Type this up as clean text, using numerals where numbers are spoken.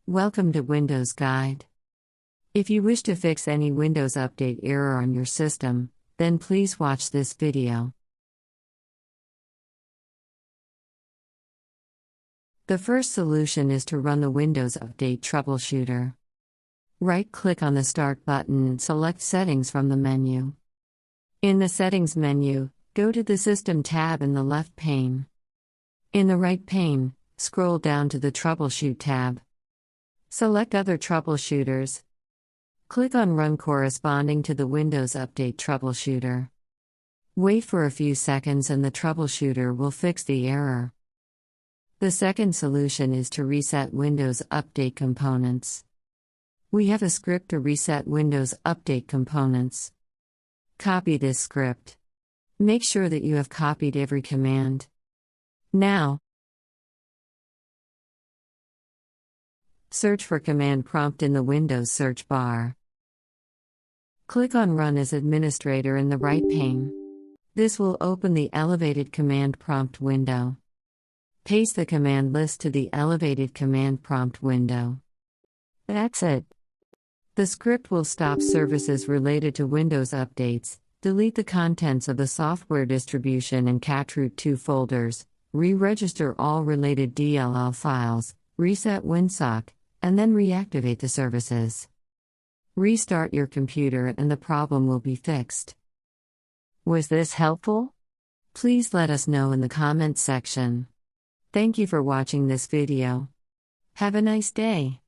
Welcome to Windows Guide. If you wish to fix any Windows Update error on your system, then please watch this video. The first solution is to run the Windows Update Troubleshooter. Right-click on the Start button and select Settings from the menu. In the Settings menu, go to the System tab in the left pane. In the right pane, scroll down to the Troubleshoot tab. Select Other Troubleshooters. Click on Run corresponding to the Windows Update Troubleshooter. Wait for a few seconds and the troubleshooter will fix the error. The second solution is to reset Windows Update components. We have a script to reset Windows Update components. Copy this script. Make sure that you have copied every command. Now, search for command prompt in the Windows search bar. Click on Run as Administrator in the right pane. This will open the elevated command prompt window. Paste the command list to the elevated command prompt window. That's it. The script will stop services related to Windows updates, delete the contents of the software distribution and catroot 2 folders, re-register all related DLL files, reset WinSock, and then reactivate the services. Restart your computer and the problem will be fixed. Was this helpful? Please let us know in the comments section. Thank you for watching this video. Have a nice day.